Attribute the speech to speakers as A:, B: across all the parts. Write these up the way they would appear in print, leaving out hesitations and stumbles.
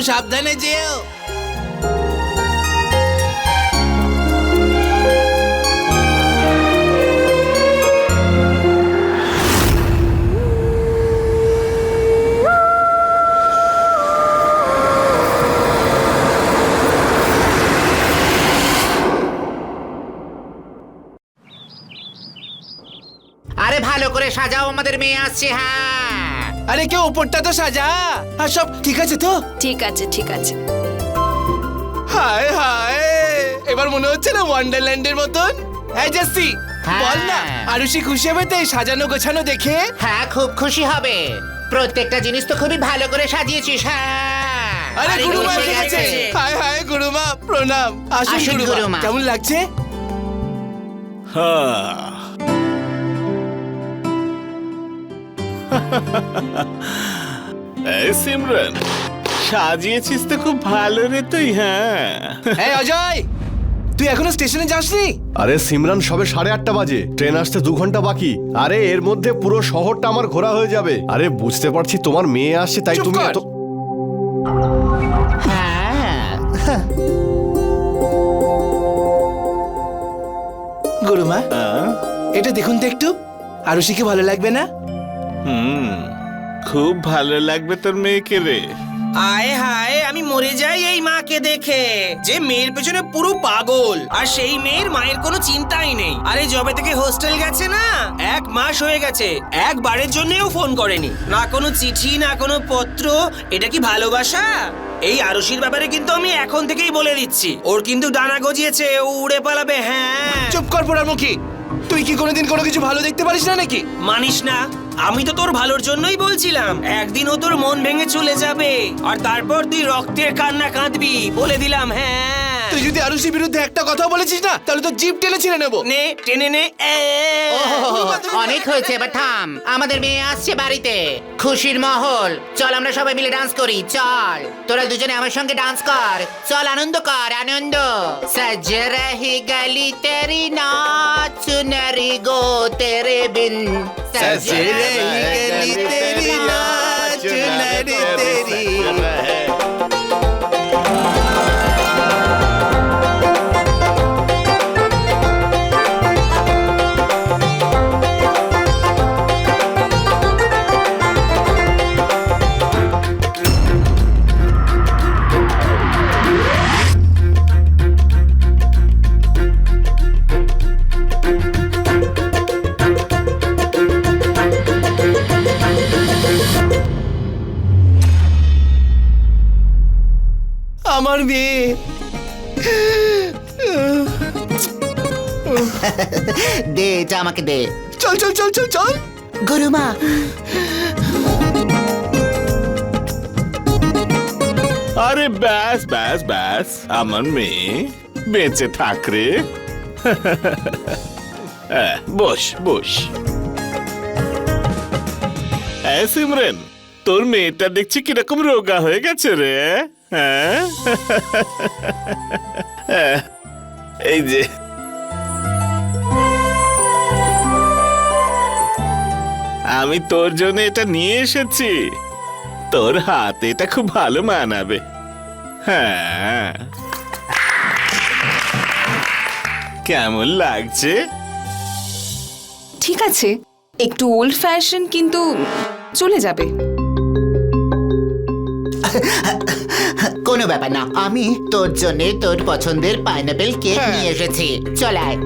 A: সাবধানে যেও।
B: আরে ভালো করে সাজাও, আমাদের মেয়ে আসছে। হ্যাঁ,
A: আরে কেউ উপরটা তো সাজা। আর সব ঠিক আছে তো?
C: ঠিক আছে ঠিক আছে।
A: হায় হায়, এবার মনে হচ্ছে না ওয়ান্ডারল্যান্ডের মতন। এই জেসি,
B: হ্যাঁ।
A: বল না আরুষি খুশি হবে তো এই সাজানো গোছানো দেখে?
B: হ্যাঁ খুব খুশি হবে। প্রত্যেকটা জিনিস তো খুবই ভালো করে সাজিয়েছিস। হ্যাঁ,
A: আরে
B: আরে
A: গুরুমা
B: এসে
A: এসে গেছে।
B: গেছে।
A: হায় হায় গুরুমা, প্রণাম। আসুন
B: আসুন
A: গুরুমা,
B: গুরুমা।
A: কেমন লাগছে?
D: এই সিমরন, সাজিয়েছিস তো খুব ভালো রে তুই। হ্যাঁ,
A: এই অজয়, তুই এখনো স্টেশনে যাসনি?
E: আরে সিমরান, সবে 8:30 বাজে, ট্রেন আসতে 2 ঘন্টা বাকি। আরে এর মধ্যে পুরো শহরটা আমার ঘোরা হয়ে যাবে। আরে বুঝতে পারছি তোমার মেয়ে আসছে, তাই
A: চুপ
E: তুমি
A: কর।
E: এত
B: হ্যাঁ,
A: গুরুমা, এটা দেখুন তো একটু, আরুষিকে ভালো লাগবে না?
D: খুব ভালো লাগবে তোর মেয়েকে রে।
F: আয় হায়, আমি মরে যাই এই মাকে দেখে, যে মেয়ের পেছনে পুরো পাগল, আর সেই মেয়ের মায়ের কোনো চিন্তাই নেই। আরে যবে থেকে হোস্টেল গেছে না, 1 মাস হয়ে গেছে, একবারের জন্যও ফোন করেনি, না কোনো চিঠি না কোনো পত্র। এটা কি ভালোবাসা? এই আরুষির ব্যাপারে কিন্তু আমি এখন থেকেই বলে দিচ্ছি, ওর কিন্তু ডানা গজিয়েছে, ও উড়ে পালাবে। হ্যাঁ,
A: চুপ কর পোড়ামুখী, তুই কি কোনোদিন কোনো কিছু ভালো দেখতে পারিস না নাকি?
F: মানিস না? আমি তো তোর ভালোর জন্যই বলছিলাম, একদিন ও তোর মন ভেঙে চলে যাবে, আর তারপর তুই রক্তের কান্না কাঁদবি, বলে দিলাম। হ্যাঁ,
A: তুই যদি আরুষির বিরুদ্ধে একটা কথা বলেছিস না, তাহলে তো জিভ টেনে ছিঁড়ে নেবো।
F: নে টেনে নে।
B: অনেক হয়েছে, এবার থাম। আমাদের মেয়ে আসছে বাড়িতে, খুশির মহল। চল আমরা সবাই মিলে ডান্স করি। চল তোরা দুজনে আমার সঙ্গে ডান্স কর। চল আনন্দ কর, আনন্দ। সজ রহি গলি তেরি নাচ চুনরি গো তেরে বিন। সজ রহি গলি তেরি নাচ চুনরি তেরি।
A: আমার মেয়ে।
B: দে এটা আমাকে দে।
A: চল চল চল চল চল।
B: গুরুমা,
D: আরে ব্যাস ব্যাস ব্যাস, আমার মেয়ে বেঁচে থাক রে। বস বস। সিমরেন, তোর মেয়েটা দেখছি কিরকম রোগা হয়ে গেছে রে। হ্যাঁ, এই যে আমি তোর জন্য এটা নিয়ে এসেছি, তোর হাতে এটা খুব ভালো মানাবে। হ্যাঁ, কেমন লাগছে?
C: ঠিক আছে, একটু ওল্ড ফ্যাশন কিন্তু চলে যাবে।
B: কোনো ব্যাপার না, আমি তোর জন্য তোর পছন্দের পাইনাপেল কেক নিয়ে এসেছি। চল আয়।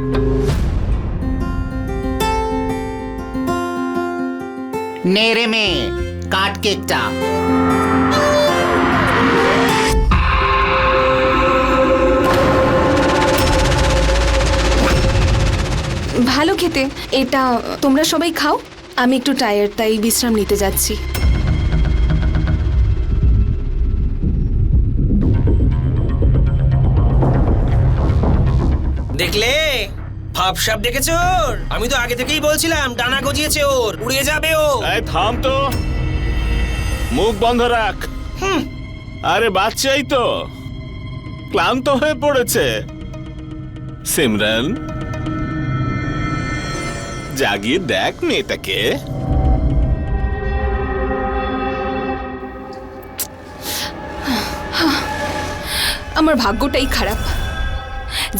B: নে রে মেয়ে, কাট কেকটা।
C: ভালো খেতে। এটা তোমরা সবাই খাও, আমি একটু টায়ার্ড, তাই বিশ্রাম নিতে যাচ্ছি।
F: দেখলে ভাবসাব দেখেছ ওর? আমি তো আগে থেকেই বলছিলাম ডানা গজিয়েছে ওর, উড়ে যাবে ও।
D: এই থাম তো, মুখ বন্ধ রাখ। আরে বাচ্চাই তো, ক্লান্ত হয়ে পড়েছে। সিমরন, জাগিয়ে দেখ মেয়েটাকে।
C: আমার ভাগ্যটাই খারাপ।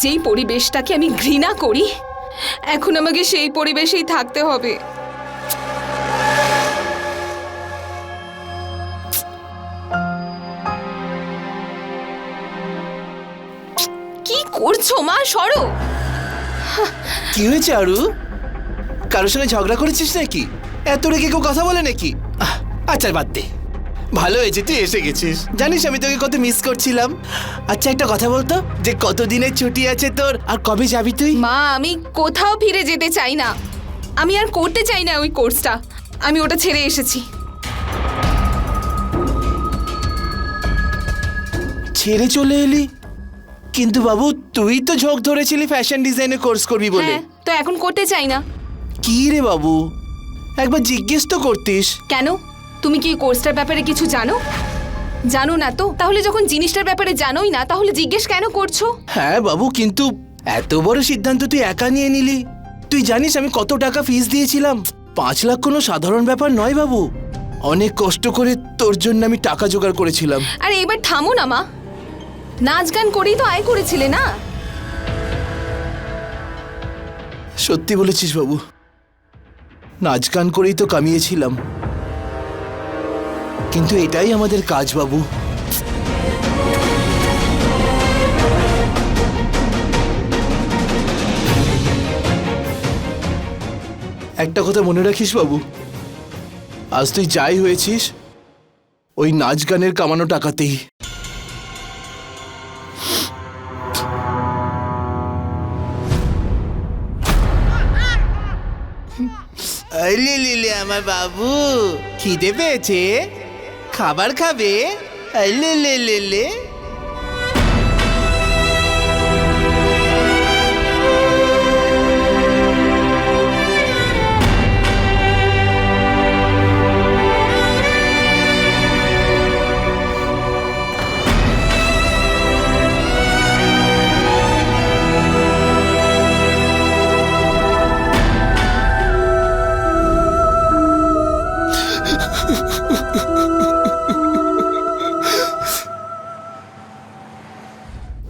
C: যেই পরিবেশটাকে আমি ঘৃণা করি, এখন আমাকে সেই পরিবেশেই থাকতে হবে। কি করছো মা? সরো।
A: কি হয়েছে আরু? কারোর সঙ্গে ঝগড়া করেছিস নাকি? এত রেগে কেউ কথা বলে নাকি? আচ্ছা বাদ দে, ভালো হয়েছে তুই এসে গেছিস। জানিস আমি তোকে কত মিস করছিলাম। আচ্ছা একটা কথা বলতো, যে কতদিনের ছুটি আছে তোর, আর কবে যাবি তুই?
C: মা, আমি কোথাও ফিরে যেতে চাই না। আমি আর করতে চাই না ওই কোর্সটা। আমি ওটা ছেড়ে এসেছি।
A: ছেড়ে চলে এলি? কিন্তু বাবু তুই তো ঝোঁক ধরেছিলি ফ্যাশন ডিজাইনে কোর্স করবি বলে।
C: হ্যাঁ, তো এখন করতে চাই না।
A: কি রে বাবু, একবার জিজ্ঞেস তো করতিস।
C: কেন? তুমি কি কোর্সটার ব্যাপারে কিছু জানো? জানো না তো? তাহলে যখন জিনিসটার ব্যাপারে জানোই না, তাহলে জিজ্ঞেস কেন করছো?
A: হ্যাঁ বাবু, কিন্তু এত বড় সিদ্ধান্ত তুই একা নিয়ে নিলি। তুই জানিস আমি কত টাকা ফিস দিয়েছিলাম? 5 লাখ কোনো সাধারণ ব্যাপার নয় বাবু। অনেক কষ্ট করে তোর জন্য আমি টাকা জোগাড় করেছিলাম।
C: আরে এবার থামো না মা। নাচ গান করেই তো আয় করেছিলে না?
A: সত্যি বলেছিস বাবু, নাচ গান করেই তো কামিয়েছিলাম। কিন্তু এটাই আমাদের কাজ বাবু। একটা কথা মনে রাখিস বাবু, আজ তুই যাই হয়েছিস ওই নাচ গানের কামানো টাকাতেই। লিলি আমার বাবু, খিদে পেয়েছে, খাবার খাবে? লে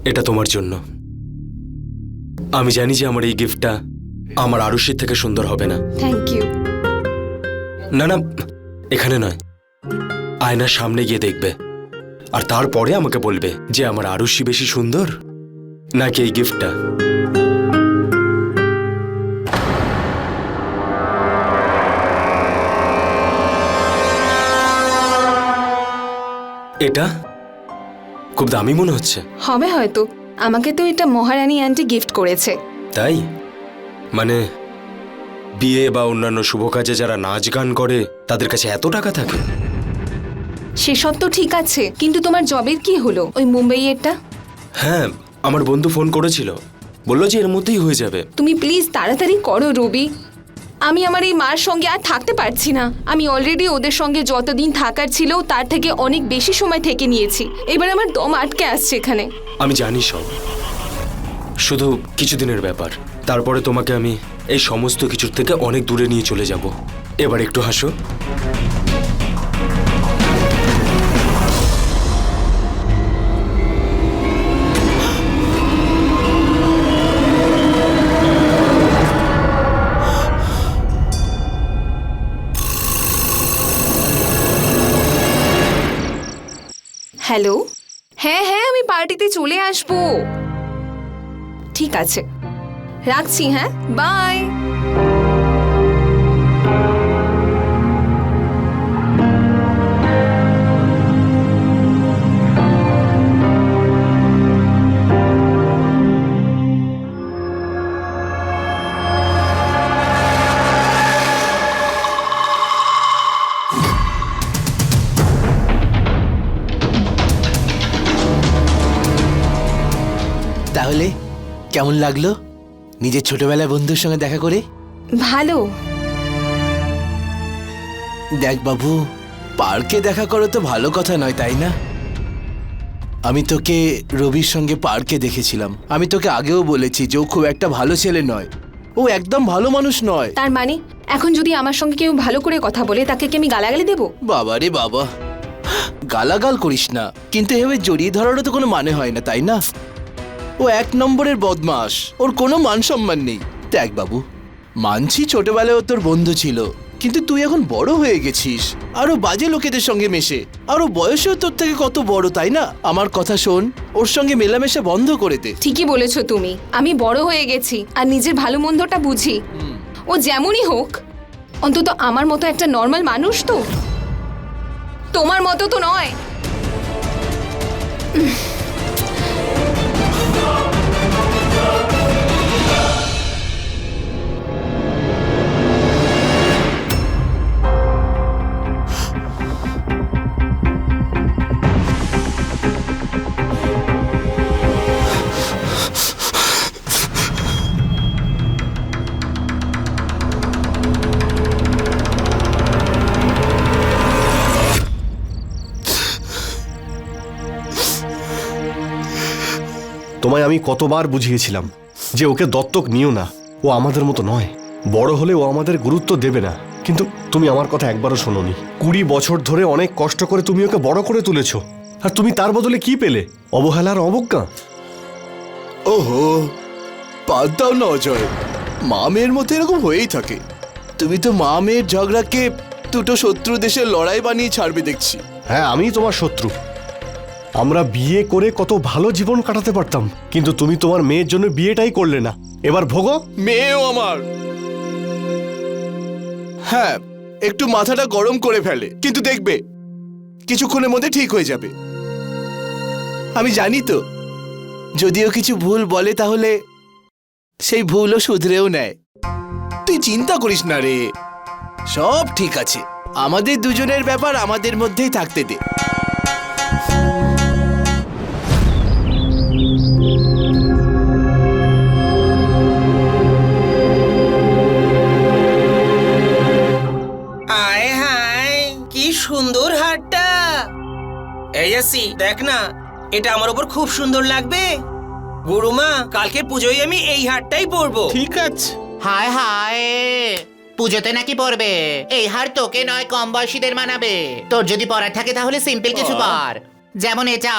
G: এটা তোমার জন্য। আমি জানি যে আমার এই গিফটটা আমার আরুষির থেকে সুন্দর হবে না।
C: Thank you.
G: না না, এখানে নয়, আয়নার সামনে গিয়ে দেখবে, আর তারপরে আমাকে বলবে যে আমার আরুষি বেশি সুন্দর নাকি এই গিফটটা। এটা খুব দামি মনে হচ্ছে।
C: হবে হয়তো। আমাকে তো এটা মহারানী আন্টি গিফট করেছে।
G: তাই? মানে বিয়ে বা অন্যান্য শুভ কাজে যারা নাচ গান করে তাদের কাছে এত টাকা থাকে?
C: সেসব তো ঠিক আছে, কিন্তু তোমার জবের কি হলো? ওই মুম্বাইয়েরটা?
G: হ্যাঁ, আমার বন্ধু ফোন করেছিল, বললো যে এর মধ্যেই হয়ে যাবে।
C: তুমি প্লিজ তাড়াতাড়ি করো রবি। আমি আমার এই মার সঙ্গে আর থাকতে পারছি না। আমি অলরেডি ওদের সঙ্গে যতদিন থাকার ছিল তার থেকে অনেক বেশি সময় থেকে নিয়েছি। এবার আমার দম আটকে আসছে এখানে।
G: আমি জানি সব, শুধু কিছুদিনের ব্যাপার, তারপরে তোমাকে আমি এই সমস্ত কিছুর থেকে অনেক দূরে নিয়ে চলে যাব। এবার একটু হাসো।
C: হ্যালো। হ্যাঁ হ্যাঁ, আমি পার্টিতে চলে আসবো। ঠিক আছে, রাখছি। হ্যাঁ, বাই।
A: তাহলে কেমন লাগলো নিজের ছোটবেলার বন্ধুর সঙ্গে দেখা করে?
C: ভালো।
A: দেখ বাবু, পার্কে দেখা করো তো ভালো কথা নয়, তাই না? আমি তোকে রবির সঙ্গে পার্কে দেখেছিলাম। আমি তোকে আগেও বলেছি যে ও খুব একটা ভালো ছেলে নয়, ও একদম ভালো মানুষ নয়।
C: তার মানে এখন যদি আমার সঙ্গে কেউ ভালো করে কথা বলে তাকে কি আমি গালাগালি দেবো?
A: বাবা রে বাবা, গালাগাল করিস না, কিন্তু এভাবে জড়িয়ে ধরারও তো কোনো মানে হয় না, তাই না? ও 1 নম্বরের বদমাস, ওর কোনো মান সম্মান নেই। দেখ বাবু, মানছি ছোটবেলায় ও তোর বন্ধু ছিল, কিন্তু তুই এখন বড় হয়ে গেছিস, আরো বাজে লোকেদের সঙ্গে মেশে, আরো বয়সেও তোর থেকে কত বড়, তাই না? আমার কথা শোন, ওর সঙ্গে মেলামেশা বন্ধ করে দে।
C: ঠিকই বলেছো তুমি, আমি বড় হয়ে গেছি আর নিজের ভালো মন্দটা বুঝি। ও যেমনই হোক, অন্তত আমার মতো একটা নর্মাল মানুষ তো, তোমার মতো তো নয়।
E: তোমায় আমি কতবার বুঝিয়েছিলাম যে ওকে দত্তক নিও না, ও আমাদের মতো নয়, বড় হলে ও আমাদের গুরুত্ব দেবে না। কিন্তু তুমি আমার কথা একবারও শোনোনি। 20 বছর ধরে অনেক কষ্ট করে তুমি ওকে বড় করে তুলেছো, আর তুমি তার বদলে কি পেলে? অবহেলার অবজ্ঞা।
A: ওহো, বাদ দাও না অজয়, মা মেয়ের মধ্যে এরকম হয়েই থাকে। তুমি তো মা মেয়ের ঝগড়াকে দুটো শত্রু দেশের লড়াই বানিয়ে ছাড়বে দেখছি।
E: হ্যাঁ, আমি তোমার শত্রু। আমরা বিয়ে করে কত ভালো জীবন কাটাতে পারতাম, কিন্তু তুমি তোমার মেয়ের জন্য বিয়েটাই করলে না। এবার ভোগো।
A: মেয়েও আমার, হ্যাঁ, একটু মাথাটা গরম করে ফেলে, কিন্তু দেখবে কিছুক্ষণের মধ্যে ঠিক হয়ে যাবে। আমি জানি তো, যদিও কিছু ভুল বলে তাহলে সেই ভুলও শুধরেও নেয়। তুই চিন্তা করিস না রে, সব ঠিক আছে। আমাদের দুজনের ব্যাপার আমাদের মধ্যেই থাকতে দে।
F: আয় হায়, কি সুন্দর হারটা! এই আসি, দেখ না, এটা আমার উপর খুব সুন্দর লাগবে। গুরুমা, কালকে পুজোয় আমি এই হারটাই পরবো।
D: ঠিক আছে।
B: হায় হায়, পুজোতে নাকি পরবে? এই হার তোকে নয়, কম বয়সীদের মানাবে। তোর যদি পরার থাকে তাহলে সিম্পল কিছু পর, যেমন এটা।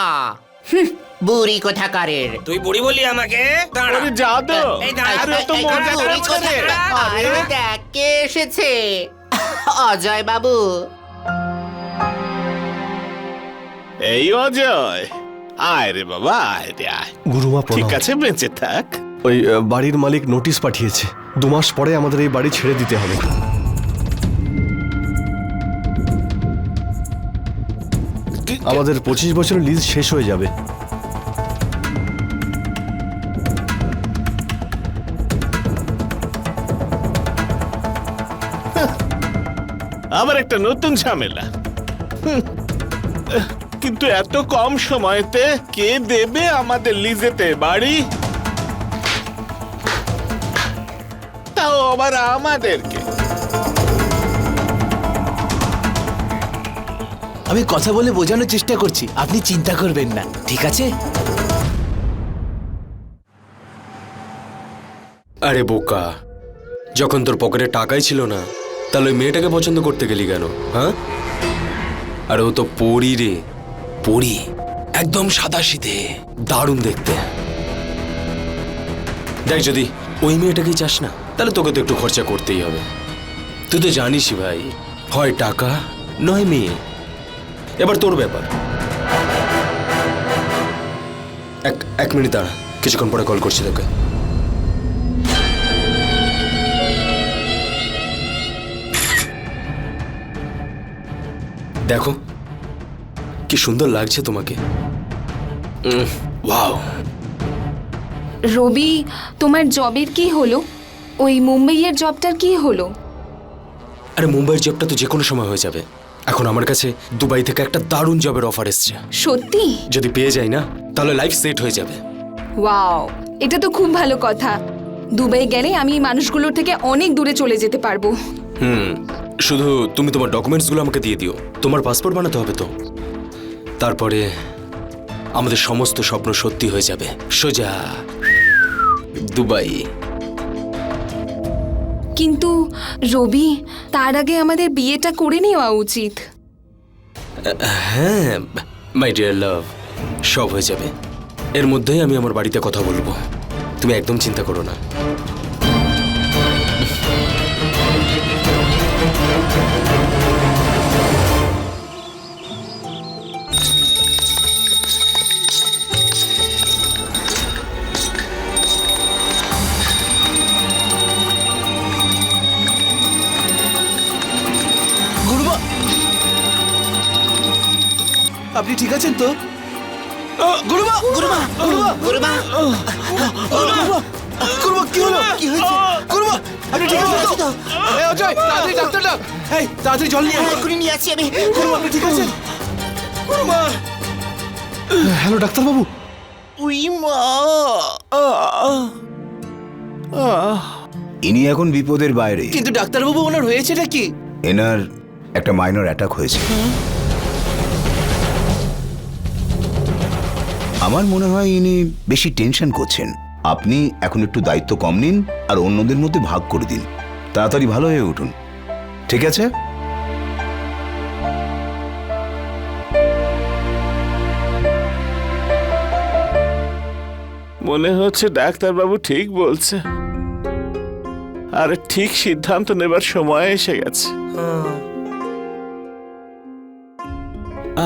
B: বুড়ি কোথাকারের।
F: তুই বুড়ি বললি আমাকে? দাঁড়া।
D: আরে যা তো।
F: এই দাঁড়া,
D: আরে ও তো
F: এই
D: মজা
F: দাঁড়া,
D: করছে।
F: দাঁড়া।
B: আরে দেখ কে এসেছে, অজয় বাবু।
D: এই অজয়, আয় রে বাবা, আয় রে আয়।
E: গুরুমা
D: ঠিক
E: প্রণাম।
D: আছে, বেঁচে থাক।
E: ওই বাড়ির মালিক নোটিশ পাঠিয়েছে, 2 মাস পরে আমাদের এই বাড়ি ছেড়ে দিতে হবে। আমাদের 25 বছরের লিজ শেষ হয়ে যাবে।
D: আবার একটা নতুন ঝামেলা। কিন্তু এত কম সময়তে কে দেবে আমাদের লিজেতে বাড়ি? তাও আবার আমাদেরকে।
A: আমি কথা বলে বোঝানোর চেষ্টা করছি, আপনি চিন্তা করবেন না, ঠিক আছে?
G: আরে বোকা, যখন তোর পকেটে টাকাই ছিল না, তাহলে ওই মেয়েটাকে পছন্দ করতে গেলি কেন? হ্যাঁ, আরে ও তো পরি রে, পরি, একদম সাদাসিধে, দারুণ দেখতে। দেখ, যদি ওই মেয়েটাকেই চাস না, তাহলে তোকে তো একটু খরচা করতেই হবে। তুই তো জানিসই ভাই, হয় টাকা নয় মেয়ে। এবার তোর ব্যাপার। এক মিনিট দাঁড়া, কিছুক্ষণ পরে কল করছি তোকে। দেখো কি সুন্দর লাগছে তোমাকে। ওয়াও।
C: রবি, তোমার জবের কি হলো? ওই মুম্বাইয়ের জবটার কি হলো?
G: আরে মুম্বাইয়ের জবটা তো যে কোনো সময় হয়ে যাবে। এখন আমার কাছে দুবাই থেকে একটা দারুণ জবের অফার এসছে।
C: সত্যি?
G: যদি পেয়ে যাই না, তাহলে লাইফ সেট হয়ে যাবে।
C: ওয়াও, এটা তো খুব ভালো কথা। দুবাই গেলে আমি এই মানুষগুলোর থেকে অনেক দূরে চলে যেতে পারবো।
G: শুধু তুমি তোমার ডকুমেন্টসগুলো আমাকে দিয়ে দিও। তোমার পাসপোর্ট বানাতে হবে তো। তারপরে আমাদের সমস্ত স্বপ্ন সত্যি হয়ে যাবে। সোজা দুবাই।
C: কিন্তু রবি, তার আগে আমাদের বিয়েটা করে নেওয়া উচিত।
G: হ্যাঁ মাই ডিয়ার লাভ, সব হয়ে যাবে। এর মধ্যেই আমি আমার বাড়িতে কথা বলবো, তুমি একদম চিন্তা করো না।
A: গুরুমা, আপনি ঠিক আছেন তো? গুরুমা, গুরুমা, গুরুমা,
B: গুরুমা
A: গুরুমা, গুরুমা, কি হলো? কি হয়েছে? গুরুমা, আপনি ঠিক আছেন তো? এই অজয়, তাড়াতাড়ি ডাক্তার ডাক। এই, তাড়াতাড়ি জল নিয়ে আয়।
B: এক্ষুনি নিয়ে আসছি আমি।
A: গুরুমা, আপনি ঠিক আছেন? গুরুমা,
E: হ্যালো ডাক্তারবাবু।
H: ইনি এখন বিপদের বাইরে।
A: কিন্তু ডাক্তারবাবু, ওনার হয়েছেটা কি?
H: এনার একটা মাইনর অ্যাটাক হয়েছে। আমার মনে হয় ইনি বেশি টেনশন করছেন। আপনি এখন একটু দায়িত্ব কম নিন আর অন্যদের মধ্যে ভাগ করে দিন। তাড়াতাড়ি ভালো হয়ে উঠুন, ঠিক আছে?
D: মনে হচ্ছে ডাক্তারবাবু ঠিক বলছে, আর ঠিক সিদ্ধান্ত নেবার সময় এসে গেছে।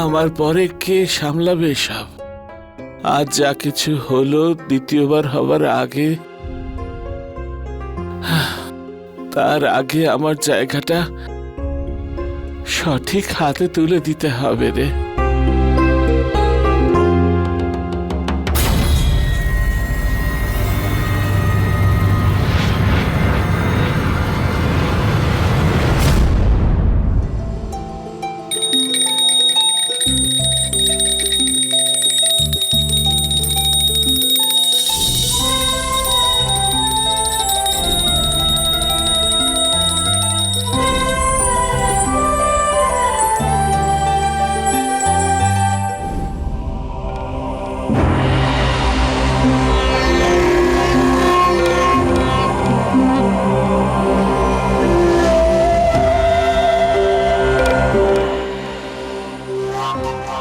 D: আমার পরে কে সামলাবে সব? আজ যা কিছু হলো দ্বিতীয়বার হবার আগে, তার আগে আমার জায়গাটা সঠিক হাতে তুলে দিতে হবে রে।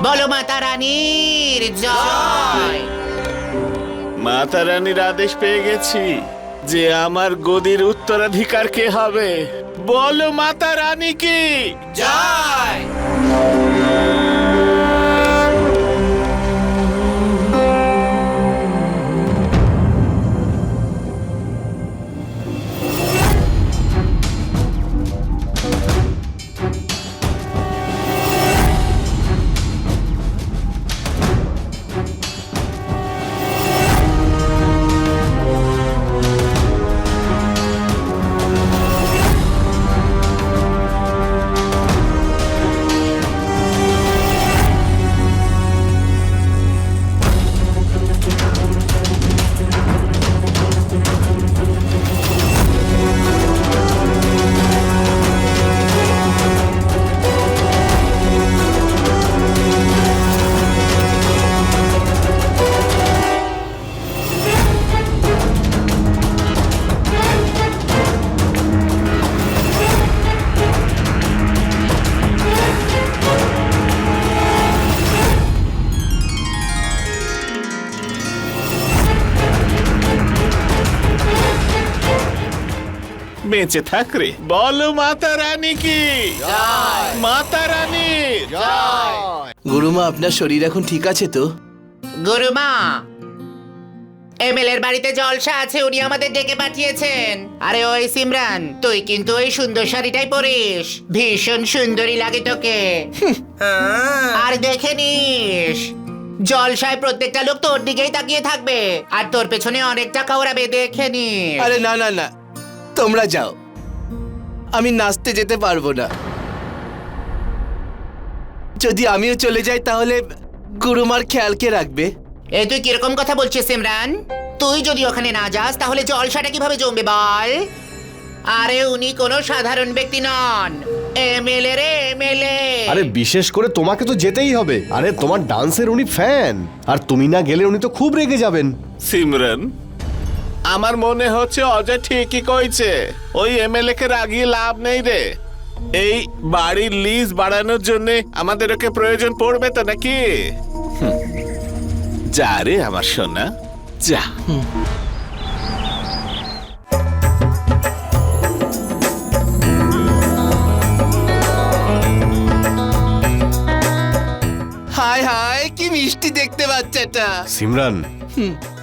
B: বলো মাতা রানীর জয়।
D: মাতা রানীর আদেশ পেয়ে গেছি যে আমার গদির উত্তরাধিকার কে হবে। বলো মাতা রানী কি
B: জয়।
D: বেঁচে থাক রে। বলো মাতা রানী কি মাতা রানী।
A: গুরুমা, আপনার শরীর এখন ঠিক আছে তো?
B: গুরুমা, এমএলএর বাড়িতে জলসা আছে, উনি আমাদের ডেকে পাঠিয়েছেন। আরে ওই সিমরান, তুই কিন্তু ওই সুন্দর শাড়িটাই পরিস, ভীষণ সুন্দরী লাগে তোকে। আর দেখে নিস, জলসায় প্রত্যেকটা লোক তোর দিকেই তাকিয়ে থাকবে, আর তোর পেছনে অনেক টাকা ওড়াবে, দেখে নিস।
A: আরে না না না, তোমরা যাও, আমি নাচতে যেতে পারবো না। যদি আমিও চলে যাই তাহলে গুরুমার খেয়াল কে রাখবে?
B: এই তুই কিরকম কথা বলছিস সিমরান? তুই যদি ওখানে না যাস তাহলে জলসাটা কিভাবে জমবে বল? আরে উনি কোনো সাধারণ ব্যক্তি নন, এমএলএ রে, এমএলএ।
E: আরে বিশেষ করে তোমাকে তো যেতেই হবে। আরে তোমার ডান্সের উনি ফ্যান, আর তুমি না গেলে উনি তো খুব রেগে যাবেন।
D: সিমরন, আমার মনে হচ্ছে অজয় ঠিকই কইছে। ওই এমএলএ কে রাগিয়ে লাভ নেই রে। এই বাড়ির লিজ বাড়ানোর জন্য আমাদের ওকে প্রয়োজন পড়বে তো নাকি? যা রে আমার সোনা, যা।
A: হায় হায় কি মিষ্টি দেখতে বাচ্চাটা।
E: সিমরান,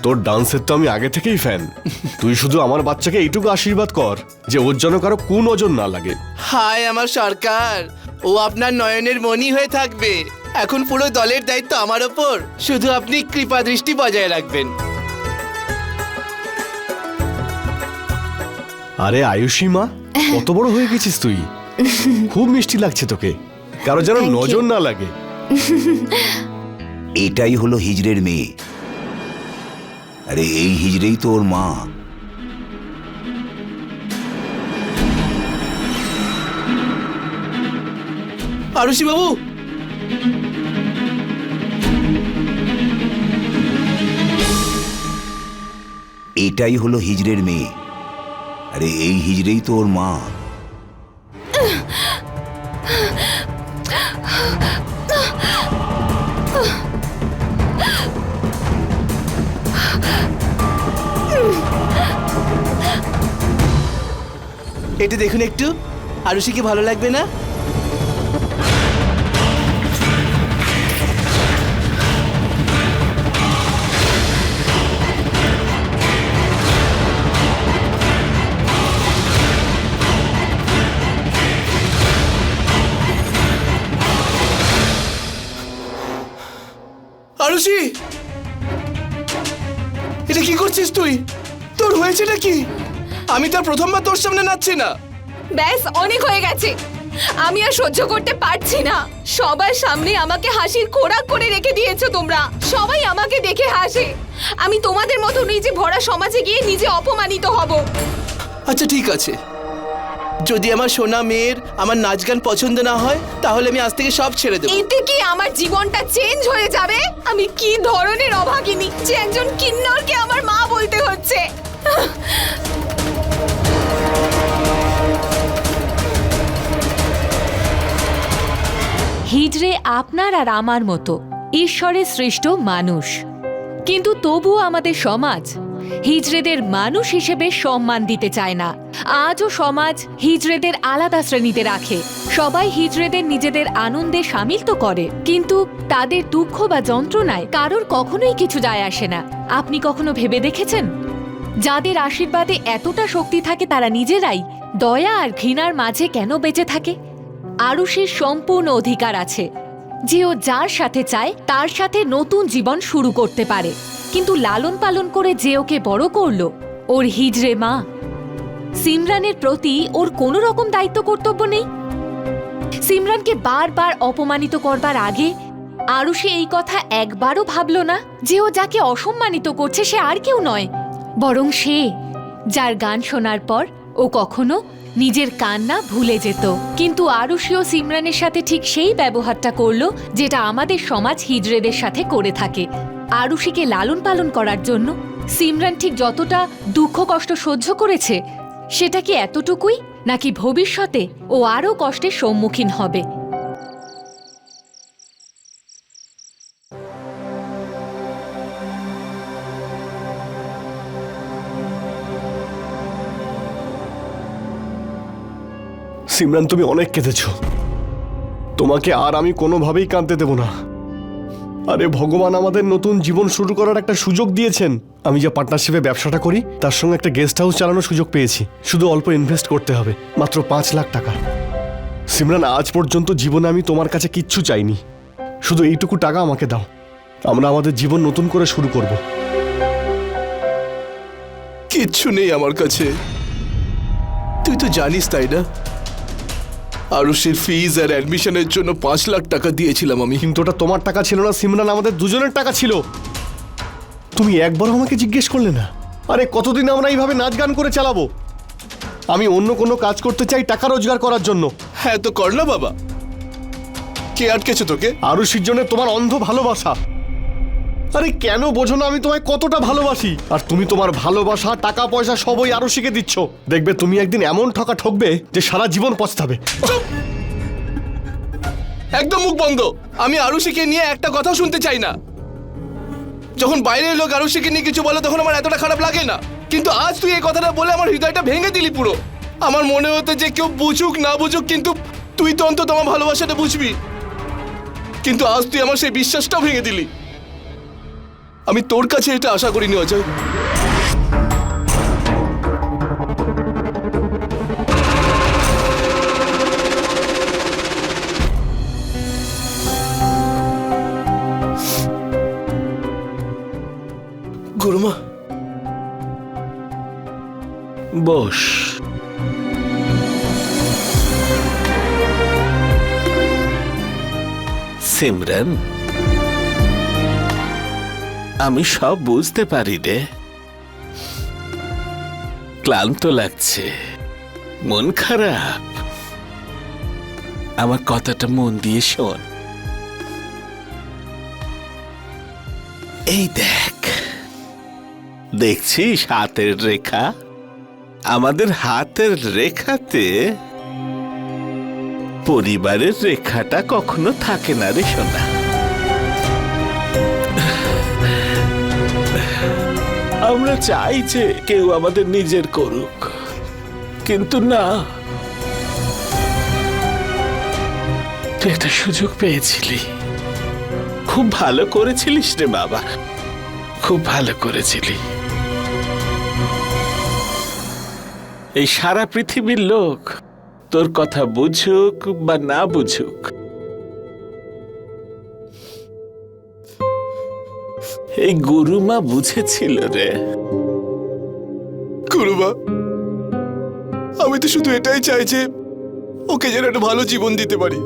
E: তোর ডান্সের তো আমি আগে থেকেই ফ্যান। তুই শুধু আমার বাচ্চাকে এইটুকু আশীর্বাদ কর যে ওর যেন কারো কুনজর না লাগে।
A: হায় আমার সরকার, ও আপনার নয়নের মণি হয়ে থাকবে। এখন পুরো দলের দায়িত্ব আমার ওপর, শুধু আপনি কৃপা দৃষ্টি বজায় রাখবেন।
E: আরে আয়ুষী মা, কত বড় হয়ে গেছিস তুই। খুব মিষ্টি লাগছে তোকে, কারো যেন
C: Thank you.
E: নজর না লাগে।
H: এটাই হলো হিজড়ের মেয়ে। আরে এই হিজড়েই তো ওর মা।
A: আরুষি বাবু,
H: এটাই হলো হিজড়ের মেয়ে। আরে এই হিজড়েই তো ওর মা।
A: এটা দেখুন একটু, আরুষি কি ভালো লাগবে না? আরুষি, এটা কি করছিস তুই? তোর হয়েছে নাকি? আমি তার প্রথমবার তোর সামনে নাচছি না।
C: ব্যাস, অনেক হয়ে গেছে। আমি আর সহ্য করতে পারছি না। সবার সামনে আমাকে হাসির খোরাক করে রেখে দিয়েছো তোমরা। সবাই আমাকে দেখে হাসে। আমি তোমাদের মতো নিজে ভরা সমাজে গিয়ে নিজে অপমানিত হব।
A: আচ্ছা ঠিক আছে, যদি আমার সোনা মেয়ের আমার নাচ গান পছন্দ না হয় তাহলে আমি আজ থেকে সব ছেড়ে দেবো।
C: এতে কি আমার জীবনটা চেঞ্জ হয়ে যাবে? আমি কি ধরনের অভাগিনী যে একজন কিন্নরকে আমার মা বলতে হচ্ছে?
I: হিজড়ে আপনার আর আমার মতো ঈশ্বরের সৃষ্ট মানুষ, কিন্তু তবুও আমাদের সমাজ হিজড়েদের মানুষ হিসেবে সম্মান দিতে চায় না। আজও সমাজ হিজড়েদের আলাদা শ্রেণীতে রাখে। সবাই হিজড়েদের নিজেদের আনন্দে সামিল তো করে, কিন্তু তাদের দুঃখ বা যন্ত্রণায় কারোর কখনোই কিছু যায় আসে না। আপনি কখনো ভেবে দেখেছেন যাদের আশীর্বাদে এতটা শক্তি থাকে তারা নিজেরাই দয়া আর ঘৃণার মাঝে কেন বেঁচে থাকে? আরুষির সম্পূর্ণ অধিকার আছে যে ও যার সাথে চায় তার সাথে নতুন জীবন শুরু করতে পারে, কিন্তু লালন পালন করে যে ওকে বড় করলো ওর হিজড়ে মা সিমরানের প্রতি ওর কোনো রকম দায়িত্ব কর্তব্য নেই? সিমরানকে বারবার অপমানিত করবার আগে আরুষি এই কথা একবারও ভাবল না যে ও যাকে অসম্মানিত করছে সে আর কেউ নয়, বরং সে যার গান শোনার পর ও কখনো নিজের কান্না ভুলে যেত। কিন্তু আরুষিও সিমরানের সাথে ঠিক সেই ব্যবহারটা করলো যেটা আমাদের সমাজ হিজড়েদের সাথে করে থাকে। আরুষিকে লালন পালন করার জন্য সিমরান ঠিক যতটা দুঃখ কষ্ট সহ্য করেছে সেটা কি এতটুকুই, নাকি ভবিষ্যতে ও আরও কষ্টের সম্মুখীন হবে?
E: সিমরান, তুমি অনেক কেঁদেছো। তোমাকে আর আমি কোনোভাবেই কাঁদতে দেব না। আরে ভগবান আমাদের নতুন জীবন শুরু করার একটা সুযোগ দিয়েছেন। আমি যে পার্টনারশিপে ব্যবসাটা করি তার সঙ্গে একটা গেস্ট হাউস চালানোর সুযোগ পেয়েছি। শুধু অল্প ইনভেস্ট করতে হবে, মাত্র 5 লাখ টাকা। সিমরান, আজ পর্যন্ত জীবনে আমি তোমার কাছে কিচ্ছু চাইনি, শুধু এইটুকু টাকা আমাকে দাও, আমরা আমাদের জীবন নতুন করে শুরু করব।
A: কিচ্ছু নেই আমার কাছে, তুই তো জানিস তাই না? আরুষির ফিজ আর অ্যাডমিশনের জন্য 5 লাখ টাকা দিয়েছিলাম আমি।
E: কিন্তু ওটা তোমার টাকা ছিল না সিমরান, আমাদের দুজনের টাকা ছিল। তুমি একবারও আমাকে জিজ্ঞেস করলে না। আরে কতদিন আমরা এইভাবে নাচ গান করে চালাবো? আমি অন্য কোনো কাজ করতে চাই টাকা রোজগার করার জন্য।
A: হ্যাঁ তো কর না বাবা, কে আটকেছে তোকে?
E: আরুষির জন্য তোমার অন্ধ ভালোবাসা। আরে কেন বোঝো না আমি তোমায় কতটা ভালোবাসি, আর তুমি তোমার ভালোবাসা টাকা পয়সা সবই আরুষিকে দিচ্ছ। দেখবে তুমি একদিন এমন ঠকা ঠকবে যে সারা জীবন পস্তাবে।
A: একদম মুখ বন্ধ। আমি আরুষিকে নিয়ে একটা কথা শুনতে চাই না। যখন বাইরের লোক আরুষিকে নিয়ে কিছু বলে তখন আমার এতটা খারাপ লাগে না, কিন্তু আজ তুই এই কথাটা বলে আমার হৃদয়টা ভেঙে দিলি পুরো। আমার মনে হতো যে কেউ বুঝুক না বুঝুক, কিন্তু তুই তো অন্তত আমার ভালোবাসাটা বুঝবি, কিন্তু আজ তুই আমার সেই বিশ্বাসটাও ভেঙে দিলি। আমি তোর কাছে এটা আশা করিনি অজয়। গুরুমা,
D: বস। সিমরান, আমি সব বুঝতে পারি রে। ক্লান্ত লাগছে, মন খারাপ। আমার কথাটা মন দিয়ে শোন। এই দেখ, দেখছিস হাতের রেখা? আমাদের হাতের রেখাতে পরিবারের রেখাটা কখনো থাকে না রে সোনা। আমরা চাই যে কেউ আমাদের নিজের করুক, কিন্তু না, তুই একটা সুযোগ পেয়েছিলি, খুব ভালো করেছিলিস রে বাবা, খুব ভালো করেছিলি। এই সারা পৃথিবীর লোক তোর কথা বুঝুক বা না বুঝুক, এই গুরুমা বুঝেছিল রে।
A: গুরুমা, আমি তো শুধু এটাই চাই যে ওকে যেন একটা ভালো জীবন দিতে পারি।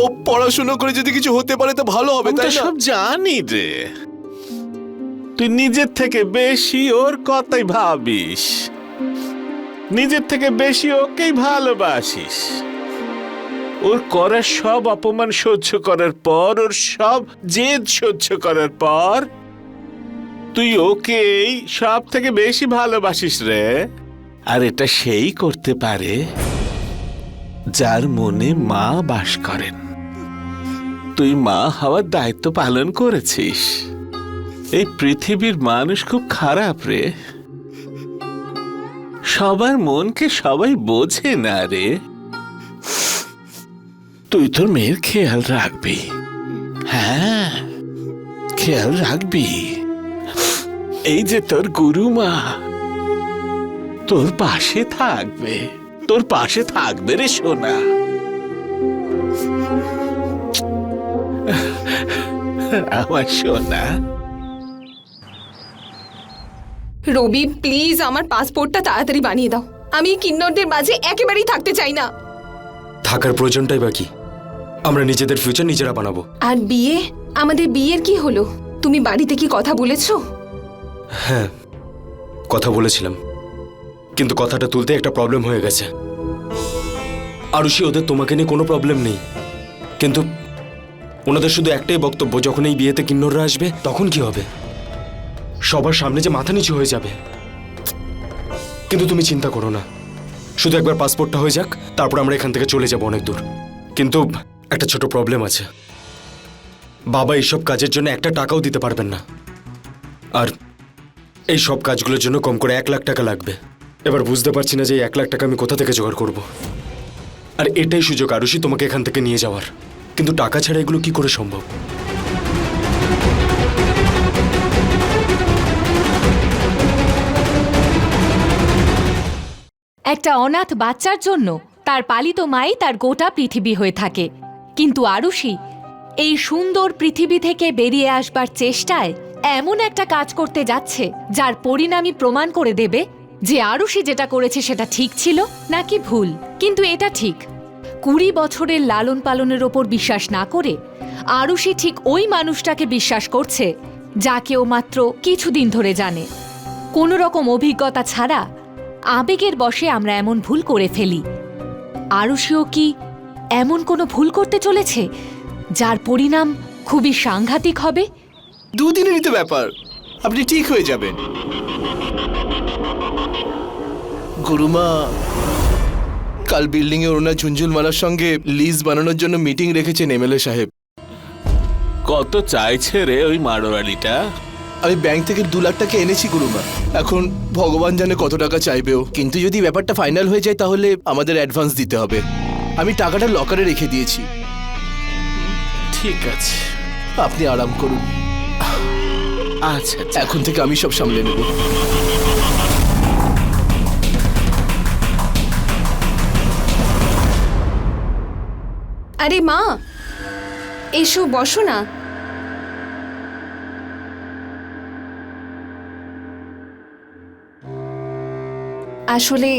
A: ও পড়াশোনা করে যদি কিছু হতে পারে তো ভালো হবে,
D: আমরা
A: তাই না?
D: সব জানি রে, তুই নিজের থেকে বেশি ওর কথাই ভাবিস, নিজের থেকে বেশি ওকেই ভালোবাসিস। ওর করা সব অপমান সহ্য করার পর, ওর সব জেদ সহ্য করার পর তুই ওকেই সব থেকে বেশি ভালোবাসিস রে। আর এটা সেই করতে পারে যার মনে মা বাস করেন। তুই মা হওয়ার দায়িত্ব পালন করেছিস। এই পৃথিবীর মানুষ খুব খারাপ রে, সবার মনকে সবাই বোঝে না রে। তুই তোর মেয়ের খেয়াল রাখবি, হ্যাঁ খেয়াল রাখবি। এই যে তোর গুরুমা তোর পাশে থাকবে, তোর পাশে থাকবে রে সোনা। আমার সোনা।
C: রবি, প্লিজ আমার পাসপোর্টটা তাড়াতাড়ি বানিয়ে দাও। আমি কিন্নরদের মাঝে একেবারেই থাকতে চাই না।
G: থাকার প্রয়োজনটাই বাকি, আমরা নিজেদের ফিউচার নিজেরা বানাবো।
C: আর বিয়ে, আমাদের বিয়ের কি হলো? তুমি বাড়িতে কি কথা বলেছো?
G: হ্যাঁ, কথা বলেছিলাম, কিন্তু কথাটা তুলতে একটা প্রবলেম হয়ে গেছে। আরুষি, ওদের তোমাকে নিয়ে কোনো প্রবলেম নেই, কিন্তু ওনাদের শুধু একটাই বক্তব্য, যখন এই বিয়েতে কিন্নররা আসবে তখন কি হবে? সবার সামনে যে মাথা নিচু হয়ে যাবে। কিন্তু তুমি চিন্তা করো না, শুধু একবার পাসপোর্টটা হয়ে যাক, তারপর আমরা এখান থেকে চলে যাব অনেক দূর। কিন্তু একটা ছোট প্রবলেম আছে, বাবা এইসব কাজের জন্য একটা টাকাও দিতে পারবেন না, আর এই সব কাজগুলোর জন্য কম করে 1 লাখ টাকা লাগবে। এবার বুঝতে পারছি না যে এই 1 লাখ টাকা আমি কোথা থেকে জোগাড় করব। আর এটাই সুযোগ আরুষি তোমাকে এখান থেকে নিয়ে যাওয়ার, কিন্তু টাকা ছাড়া এগুলো কি করে সম্ভব?
I: একটা অনাথ বাচ্চার জন্য তার পালিত মাই তার গোটা পৃথিবী হয়ে থাকে, কিন্তু আরুষি এই সুন্দর পৃথিবী থেকে বেরিয়ে আসবার চেষ্টায় এমন একটা কাজ করতে যাচ্ছে যার পরিণামই প্রমাণ করে দেবে যে আরুষি যেটা করেছে সেটা ঠিক ছিল নাকি ভুল। কিন্তু এটা ঠিক, 20 বছরের লালন পালনের ওপর বিশ্বাস না করে আরুষি ঠিক ওই মানুষটাকে বিশ্বাস করছে যাকে ও মাত্র কিছুদিন ধরে জানে। কোনো রকম অভিজ্ঞতা ছাড়া আবেগের বশে আমরা এমন ভুল করে ফেলি। আরুষিও কি এমন কোনো ভুল করতে চলেছে যার পরিণাম খুবই সাংঘাতিক হবে?
A: দুদিনেরই তো ব্যাপার, আপনি ঠিক হয়ে যাবেন। গুরুমা, কাল বিল্ডিং এ ওনার ঝুনঝুলমালার সঙ্গে লিজ বানানোর জন্য মিটিং রেখেছেন এমএলএ সাহেব।
D: কত চাইছে রে ওই মারোয়ারিটা?
A: আমি ব্যাংক থেকে 2 লাখ টাকা এনেছি গুরুমা। এখন ভগবান জানে কত টাকা চাইবেও, কিন্তু যদি ব্যাপারটা ফাইনাল হয়ে যায় তাহলে আমাদের অ্যাডভান্স দিতে হবে। আমি টাকাটা লকারে রেখে দিয়েছি।
D: ঠিক আছে,
A: আপনি আরাম করুন,
D: আচ্ছা
A: এখন থেকে আমি সব সামলে নেব।
C: আরে মা, এসো বসো না। আসলে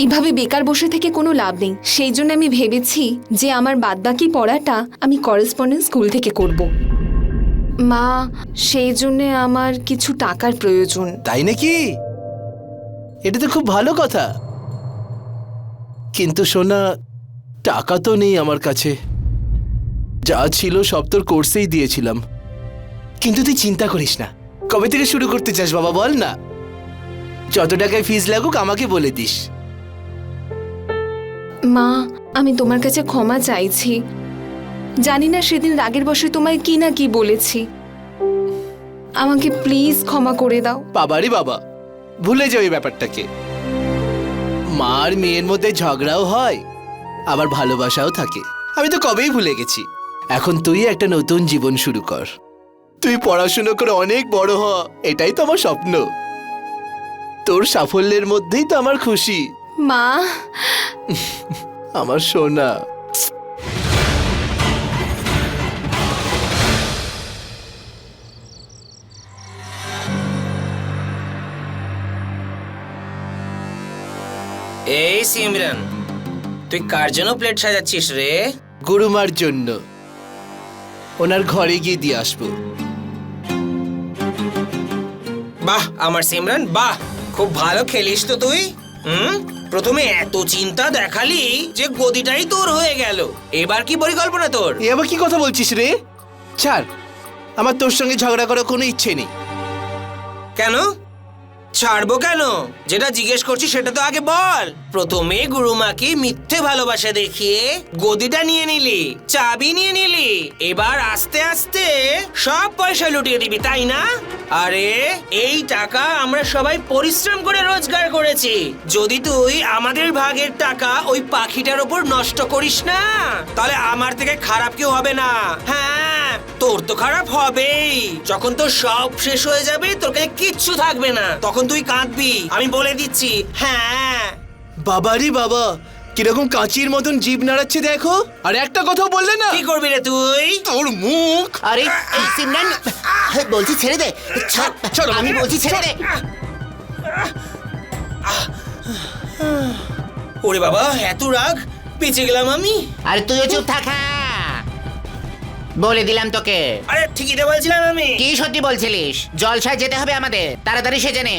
C: এইভাবে বেকার বসে থেকে কোনো লাভ নেই, সেই জন্য আমি ভেবেছি যে আমার বাদবাকি পড়াটা আমি করেসপন্ডেন্স স্কুল থেকে করব। মা, সেই জন্যে আমার কিছু টাকার প্রয়োজন।
A: তাই নাকি? এটা তো খুব ভালো কথা, কিন্তু সোনা, টাকা তো নেই আমার কাছে। যা ছিল সব তোর কোর্সেই দিয়েছিলাম। কিন্তু তুই চিন্তা করিস না। কবে থেকে শুরু করতে চাস বাবা, বল না? যত টাকায় ফিস লাগুক আমাকে বলে দিস।
C: মা, আমি তোমার কাছে ক্ষমা চাইছি। জানি না সেদিন রাগের বশে তোমায় কি না কি বলেছি। আমাকে প্লিজ ক্ষমা করে দাও।
A: বাবারে বাবা, ভুলে যাও এই ব্যাপারটাকে। মার মেয়ের মধ্যে ঝগড়াও হয়, আবার ভালোবাসাও থাকে। আমি তো কবেই ভুলে গেছি। এখন তুই একটা নতুন জীবন শুরু কর। তুই পড়াশুনো করে অনেক বড় হ, এটাই তো আমার স্বপ্ন। তোর সাফল্যের মধ্যেই তো আমার খুশি।
C: মা,
A: আমার সোনা।
F: এই সিমরান, তুই কার জন্য প্লেট সাজাচ্ছিস রে?
A: গুরুমার জন্য। ওনার ঘরে গিয়ে দিয়ে আসবো।
F: বাহ আমার সিমরান, বাহ, খুব ভালো খেলিস তো তুই। প্রথমে এত চিন্তা দেখালি যে গদিটাই তোর হয়ে গেল। এবার কি পরিকল্পনা তোর?
A: এ আবার কি কথা বলছিস রে? ছাড়, আমার তোর সঙ্গে ঝগড়া করার কোনো ইচ্ছে নেই।
F: কেন ছাড়বো কেন? যেটা জিজ্ঞেস করছি সেটা তো আগে বল। প্রথমে গুরুমাকে মিথ্যে ভালোবাসা দেখিয়ে গদিটা নিয়ে নিলি, চাবি নিয়ে নিলি, এবার আস্তে আস্তে সব পয়সা লুটিয়ে দিবি, তাই না? আরে এই টাকা আমরা সবাই পরিশ্রম করে রোজগার করেছি। যদি তুই আমাদের ভাগের টাকা ওই পাখিটার উপর নষ্ট করিস না, তাহলে আমার থেকে খারাপ কেউ হবে না। হ্যাঁ, তোর তো খারাপ হবেই। যখন তোর সব শেষ হয়ে যাবে, তোর কাছে কিচ্ছু থাকবে না, তখন তুই কাঁদবি, আমি বলে দিচ্ছি। হ্যাঁ
A: বাবারি বাবা, কিরকম কাঁচির মতন জিভ নাড়াচ্ছে দেখো, আর একটা কথাও বললে না।
F: কি করবি রে তুই?
A: তোর মুখ।
B: আরে সিমরান, বলছি ছেড়ে দে।
A: ছাড়ো,
B: আমি বলছি ছেড়ে দে।
F: ওরে বাবা, এত রাগ, বেঁচে গেলাম আমি।
B: আরে তুইও চুপ থাক। বলে দিলাম তোকে।
F: আরে ঠিকই তো বলছিলাম আমি।
B: কি সত্যি বলছিলিস? জলসায় যেতে হবে আমাদের, তাড়াতাড়ি সেজে নে।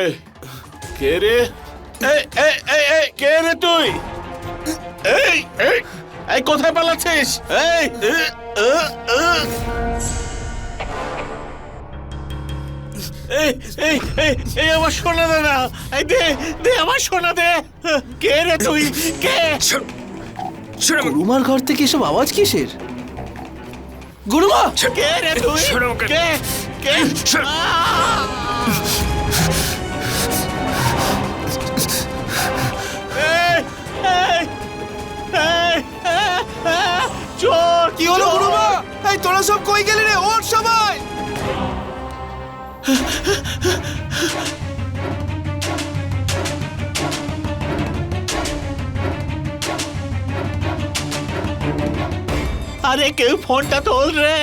D: এই কে রে? এই এই এই এই কে রে তুই? এই এই এই কোথায় পালাচ্ছিস? এই এই এই এই এই আমার সোনা দে না। এই দে দে আমার সোনা দে। কে রে তুই? কে?
A: গুরুমার ঘর থেকে এসব আওয়াজ কিসের? গুরুমা!
D: কে রে তুই? কে? কে? এই এই চোর
A: কি হলো গুরুমা? এই তোরা সব কই গেলি রে? ওঠ সবাই!
D: আরে কেউ ফোনটা তোল রে।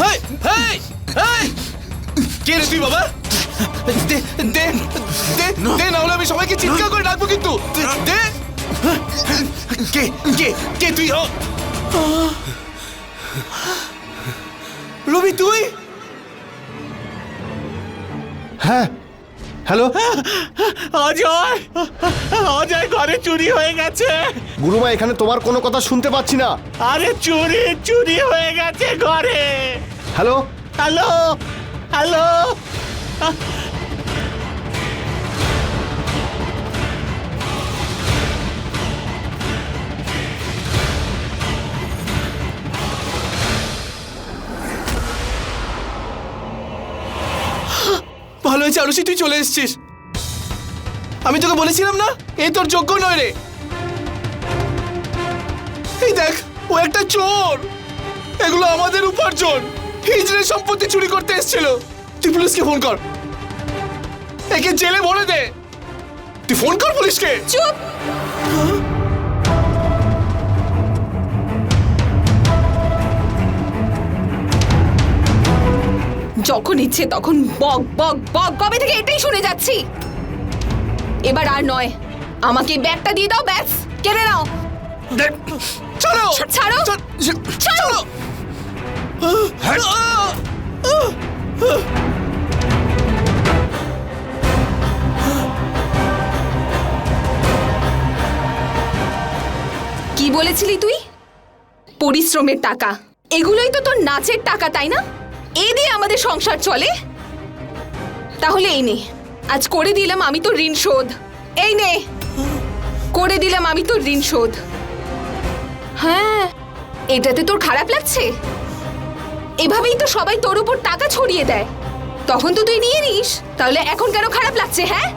A: হেই, হেই, হেই! কে রে তুই বাবা? দে দে দে দে, না হলে আমি সবাইকে চিৎকার করে ডাকবো কিন্তু। দে! কে কে কে তুই? রবি তুই?
E: হ্যাঁ, হ্যালো
D: অজয়, অজয় ঘরে চুরি হয়ে গেছে।
E: গুরুমা, এখানে তোমার কোনো কথা শুনতে পাচ্ছি না।
D: আরে চুরি চুরি হয়ে গেছে ঘরে।
E: Hello,
D: hello hello.
A: ভালো হয়েছে আরুষি তুই চলে এসেছিস। আমি তোকে বলেছিলাম না, এ তোর যোগ্য নয় রে। এই দেখ, ও একটা চোর। এগুলো আমাদের উপার্জন। হিজড়ের সম্পত্তি চুরি করতে এসেছিল। তুই পুলিশকে ফোন কর, একে জেলে ভরে দে। তুই ফোন কর পুলিশকে।
C: চুপ! যখন ইচ্ছে তখন বক বক বক, কবে থেকে এটাই শুনে যাচ্ছি। এবার আর নয়, আমাকে ব্যাগটা দিয়ে দাও, ব্যাস কেড়ে নাও।
A: চলো
C: ছাড়ো!
A: চলো।
C: কি বলেছিলি তুই? পরিশ্রমের টাকা, এগুলোই তো তোর নাচের টাকা, তাই না? এই দিয়ে আমাদের সংসার চলে। তাহলে এই নে, আজ করে দিলাম আমি তোর ঋণ শোধ। এই নে, করে দিলাম আমি তোর ঋণ শোধ। হ্যাঁ, এটাতে তোর খারাপ লাগছে? এভাবেই তো সবাই তোর উপর টাকা ছড়িয়ে দেয়, তখন তো তুই নিয়ে নিস। তাহলে এখন কেন খারাপ লাগছে? হ্যাঁ,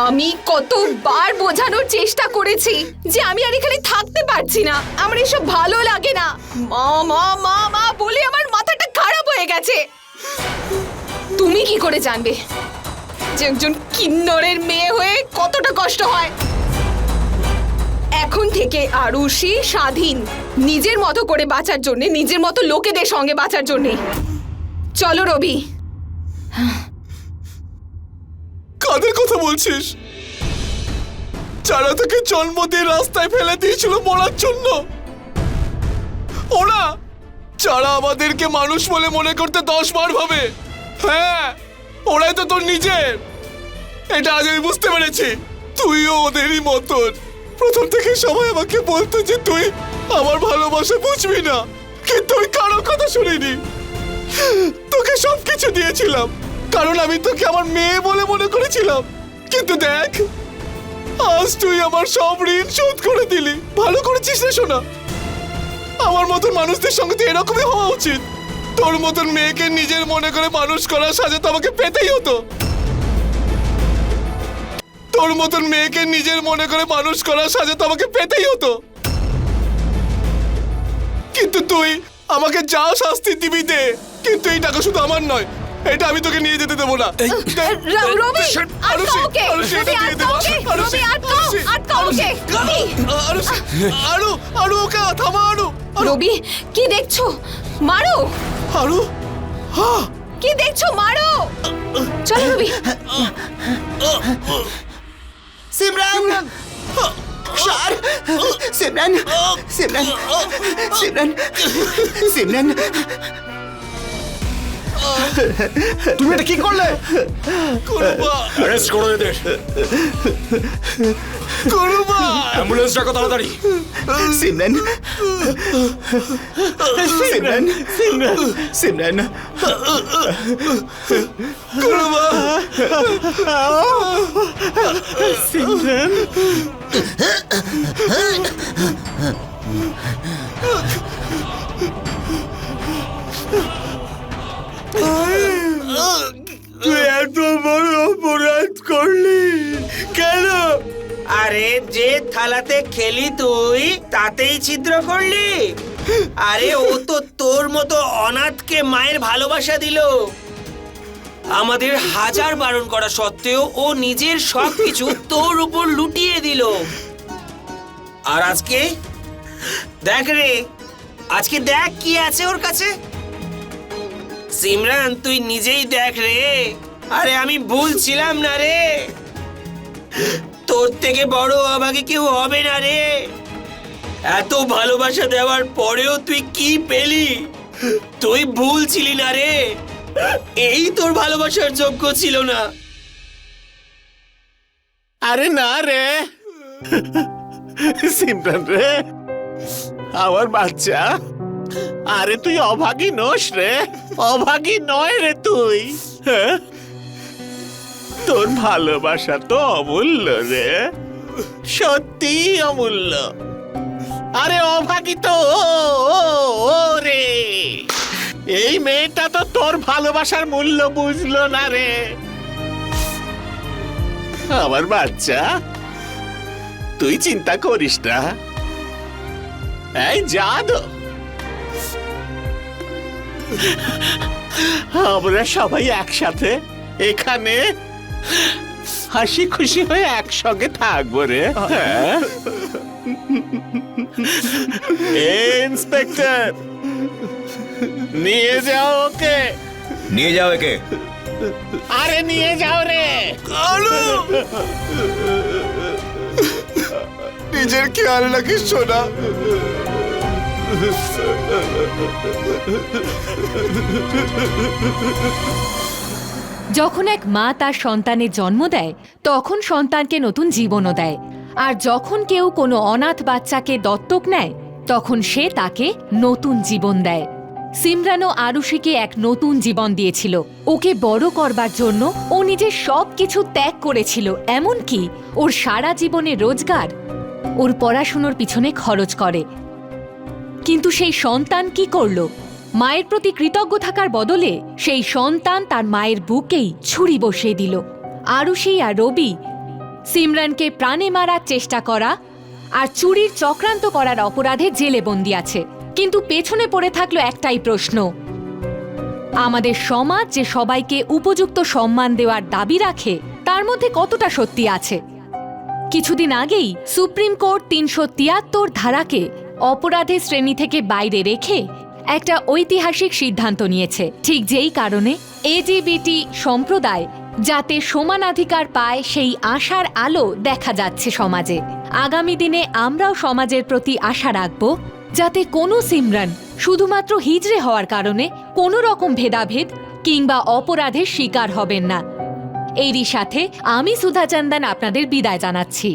C: আমি কতবার বোঝানোর চেষ্টা করেছি যে আমি আর এখানে থাকতে পারছি না, আমার এসব ভালো লাগে না। মা মা মা মা বলে আমার মাথাটা খারাপ হয়ে গেছে। তুমি কি করে জানবে যে একজন কিন্নরের মেয়ে হয়ে কতটা কষ্ট হয়? এখন থেকে আরুষি স্বাধীন, নিজের মতো করে বাঁচার জন্য, নিজের মতো লোকেদের সঙ্গে বাঁচার জন্য। চলো রবি।
A: কাদের কথা বলছিস? যারা তোকে জন্ম দিয়ে রাস্তায় ফেলে দিয়েছিল মরার জন্য, ওরা যারা আমাদেরকে মানুষ বলে মনে করতে 10 বার ভাবে, হ্যাঁ ওরাই তো তোর নিজের। এটা আজ আমি বুঝতে পেরেছি। তুইও ওদেরই মতন। প্রথম থেকে সবাই আমাকে বলতো যে তুই আমার ভালোবাসা বুঝবি না, কিন্তু আমি কারো কথা শুনিনি। তোকে সবকিছু দিয়েছিলাম কারণ আমি তোকে আমার মেয়ে বলে মনে করেছিলাম। কিন্তু দেখ, আজ তুই আমার সব ঋণ শোধ করে দিলি। ভালো করেছিস রে সোনা। আমার মতন মানুষদের সঙ্গে তো এরকমই হওয়া উচিত। তোর মতন মেয়েকে নিজের মনে করে মানুষ করার সাজা তো আমাকে পেতেই হতো। তোর মতন মেয়েকে নিজের মনে করে মানুষ করার সাজা তো আমাকে পেতেই হতো। কিন্তু তুই আমাকে যা শাস্তি দিবি দে, কিন্তু এই টাকা শুধু আমার নয়, এটা আমি তোকে নিয়ে যেতে দেবো না।
C: রবি, আটকাও ওকে। রবি, আটকাও ওকে। রবি, আটকাও, আটকাও ওকে। রবি,
A: আরু ওকে থামা।
C: রবি, কি দেখছো? মারো।
A: আরু, হ্যাঁ
C: কি দেখছো? মারো। চলো রবি।
F: সিমরান, স্যার, সিমরান, সিমরান, সিমরান, সিমরান।
E: তুমি এটা কি করলে?
G: অ্যারেস্ট করো এদের।
A: গুরুমা,
G: অ্যাম্বুলেন্স ডাকো তাড়াতাড়ি।
F: সিমরান, সিমরান, সিমরান,
A: গুরুমা,
D: সিমরান, তুই এত বড় অপরাধ করলি কেন?
F: আরে যে থালাতে খেলি তুই তাতেই ছিদ্র করলি? আরে ও তো তোর মতো অনাথকে মায়ের ভালোবাসা দিল। আমাদের হাজার বারণ করা সত্ত্বেও ও নিজের সবকিছু তোর উপর লুটিয়ে দিল। আর আজকে দেখ রে, আজকে দেখ কি আছে ওর কাছে। সিমরান তুই নিজেই দেখ রে। আরে আমি ভুল ছিলাম না রে, তোর থেকে বড় অভাগী কেউ হবে না রে। এত ভালোবাসা দেওয়ার পরেও তুই কি পেলি? তুই ভুল ছিলি না রে, এই তোর ভালোবাসার যোগ্য ছিল না।
D: আরে না রে সিমরান রে, আমার বাচ্চা, আরে তুই অভাগী নোস রে, অভাগী নয় রে তুই। হ্যাঁ, তোর ভালোবাসা তো অমূল্য রে, সত্যি অমূল্য। আরে অভাগী তো ও রে, এই মেয়েটা তো তোর ভালোবাসার মূল্য বুঝলো না রে। আমার বাচ্চা, তুই চিন্তা করিস না। এই জাদু, আমরা সবাই একসাথে এখানে হাসি খুশি হয়ে একসঙ্গে থাকবো রে। হ্যাঁ? ইন্সপেক্টর, নিয়ে যাও ওকে।
H: নিয়ে যাও একে।
D: আরে নিয়ে যাও রে।
A: নিজের খেয়াল রাখিস সোনা।
I: যখন এক মা তার সন্তানের জন্ম দেয় তখন সন্তানকে নতুন জীবনও দেয়, আর যখন কেউ কোনো অনাথ বাচ্চাকে দত্তক নেয় তখন সে তাকে নতুন জীবন দেয়। সিমরানও আরুষিকে এক নতুন জীবন দিয়েছিল। ওকে বড় করবার জন্য ও নিজের সব কিছু ত্যাগ করেছিল, এমনকি ওর সারা জীবনের রোজগার ওর পড়াশুনোর পিছনে খরচ করে। কিন্তু সেই সন্তান কি করল? মায়ের প্রতি কৃতজ্ঞ থাকার বদলে সেই সন্তান তার মায়ের বুকেই ছুরি বসিয়ে দিল। আরুষি আর রবি সিমরানকে প্রাণে মারার চেষ্টা করা আর চুরির চক্রান্ত করার অপরাধে জেলে বন্দি আছে। কিন্তু পেছনে পড়ে থাকলো একটাই প্রশ্ন, আমাদের সমাজ যে সবাইকে উপযুক্ত সম্মান দেওয়ার দাবি রাখে তার মধ্যে কতটা সত্যি আছে? কিছুদিন আগেই সুপ্রিম কোর্ট ৩৭৩ ধারাকে অপরাধের শ্রেণী থেকে বাইরে রেখে একটা ঐতিহাসিক সিদ্ধান্ত নিয়েছে, ঠিক যেই কারণে এলজিবিটি সম্প্রদায় যাতে সমানাধিকার পায় সেই আশার আলো দেখা যাচ্ছে সমাজে। আগামী দিনে আমরাও সমাজের প্রতি আশা রাখব যাতে কোনো সিমরান শুধুমাত্র হিজড়ে হওয়ার কারণে কোনো রকম ভেদাভেদ কিংবা অপরাধের শিকার হবেন না। এরই সাথে আমি সুধা চন্দন আপনাদের বিদায় জানাচ্ছি।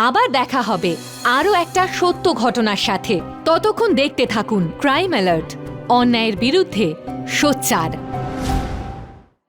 I: আবার দেখা হবে আরও একটা সত্য ঘটনার সাথে। ততক্ষণ দেখতে থাকুন ক্রাইম অ্যালার্ট, অন্যায়ের বিরুদ্ধে সোচ্চার।